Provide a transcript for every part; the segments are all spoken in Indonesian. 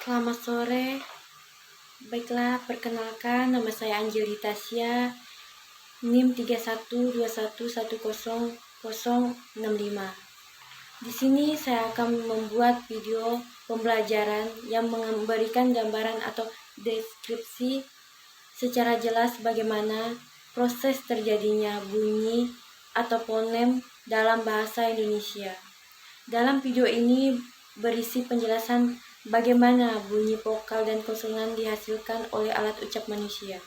Selamat sore. Baiklah, perkenalkan nama saya Anjeli Tasya, NIM 3121100065. Di sini saya akan membuat video pembelajaran yang memberikan gambaran atau deskripsi secara jelas bagaimana proses terjadinya bunyi atau fonem dalam bahasa Indonesia. Dalam video ini berisi penjelasan bagaimana bunyi vokal dan konsonan dihasilkan oleh alat ucap manusia.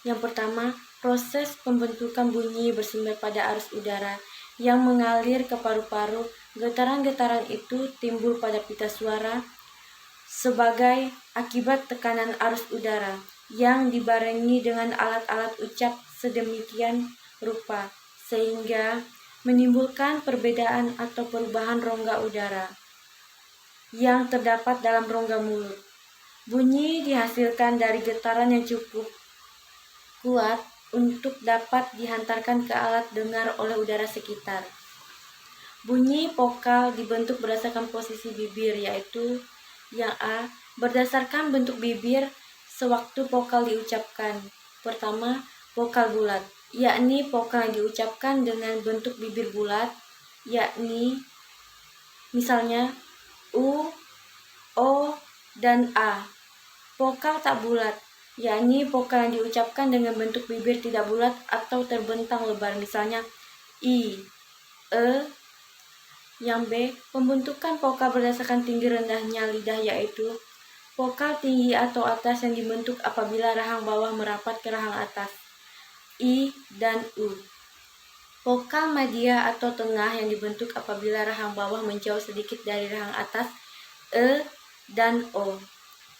Yang pertama, proses pembentukan bunyi bersumber pada arus udara yang mengalir ke paru-paru. Getaran-getaran itu timbul pada pita suara sebagai akibat tekanan arus udara yang dibarengi dengan alat-alat ucap sedemikian rupa sehingga menimbulkan perbedaan atau perubahan rongga udara yang terdapat dalam rongga mulut. Bunyi dihasilkan dari getaran yang cukup kuat untuk dapat dihantarkan ke alat dengar oleh udara sekitar. Bunyi vokal dibentuk berdasarkan posisi bibir, yaitu yang A, berdasarkan bentuk bibir sewaktu vokal diucapkan. Pertama, vokal bulat, yakni vokal yang diucapkan dengan bentuk bibir bulat, yakni misalnya U, O, dan A. Vokal tak bulat, yakni vokal yang diucapkan dengan bentuk bibir tidak bulat atau terbentang lebar, misalnya I, E. Yang B, pembentukan vokal berdasarkan tinggi rendahnya lidah, yaitu vokal tinggi atau atas yang dibentuk apabila rahang bawah merapat ke rahang atas, I dan U. Vokal media atau tengah yang dibentuk apabila rahang bawah menjauh sedikit dari rahang atas, E dan O.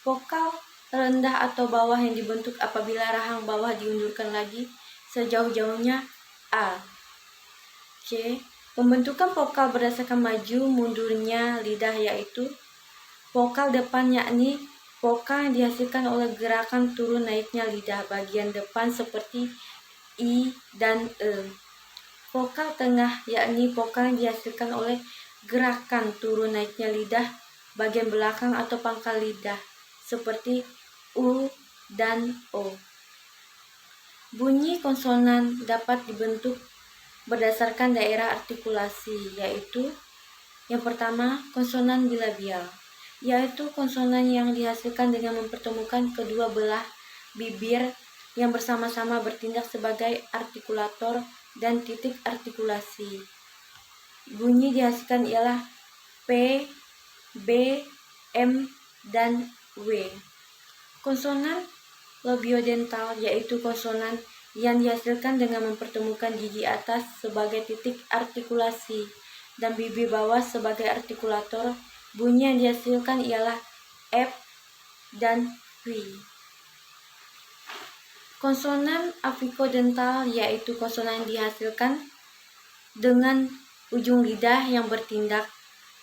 Vokal rendah atau bawah yang dibentuk apabila rahang bawah diundurkan lagi sejauh-jauhnya, A. C. Pembentukan vokal berdasarkan maju mundurnya lidah, yaitu vokal depan, yakni vokal yang dihasilkan oleh gerakan turun naiknya lidah bagian depan seperti I dan E. Vokal tengah, yakni vokal yang dihasilkan oleh gerakan turun naiknya lidah bagian belakang atau pangkal lidah seperti U dan O. Bunyi konsonan dapat dibentuk berdasarkan daerah artikulasi, yaitu yang pertama, konsonan bilabial, yaitu konsonan yang dihasilkan dengan mempertemukan kedua belah bibir yang bersama-sama bertindak sebagai artikulator dan titik artikulasi. Bunyi dihasilkan ialah P, B, M, dan W. Konsonan labiodental, yaitu konsonan yang dihasilkan dengan mempertemukan gigi atas sebagai titik artikulasi dan bibir bawah sebagai artikulator. Bunyi yang dihasilkan ialah F dan W. Konsonan apicodental, yaitu konsonan yang dihasilkan dengan ujung lidah yang bertindak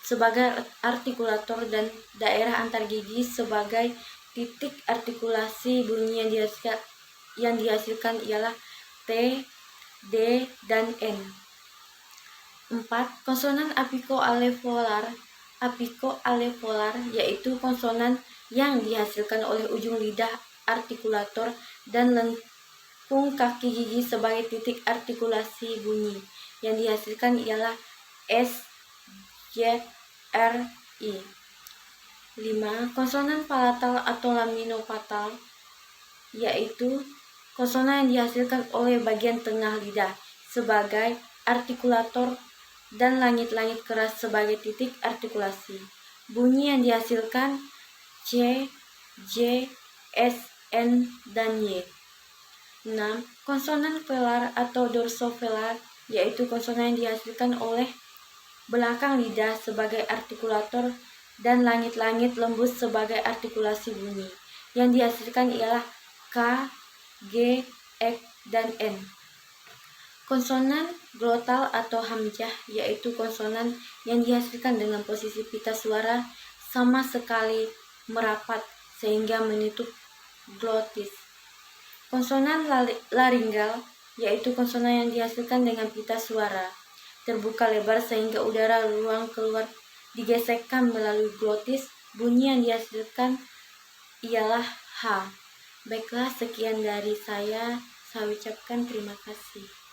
sebagai artikulator dan daerah antar gigi sebagai titik artikulasi. Bunyi yang dihasilkan ialah T, D, dan N. 4. Konsonan apico-alveolar, yaitu konsonan yang dihasilkan oleh ujung lidah artikulator dan lengkung kaki gigi sebagai titik artikulasi. Bunyi yang dihasilkan ialah S, J, R, I. 5. Konsonan palatal atau laminopatal, yaitu konsonan yang dihasilkan oleh bagian tengah lidah sebagai artikulator dan langit-langit keras sebagai titik artikulasi. Bunyi yang dihasilkan C, J, S, N, dan Y. 6. Konsonan velar atau dorsovelar, yaitu konsonan yang dihasilkan oleh belakang lidah sebagai artikulator dan langit-langit lembut sebagai artikulasi. Bunyi yang dihasilkan ialah K, G, X, dan N. Konsonan glotal atau hamzah, yaitu konsonan yang dihasilkan dengan posisi pita suara sama sekali merapat sehingga menutup glotis. Konsonan laringgal, yaitu konsonan yang dihasilkan dengan pita suara terbuka lebar sehingga udara ruang keluar digesekkan melalui glotis Bunyi yang dihasilkan ialah H. Baiklah, sekian dari saya. Saya ucapkan terima kasih.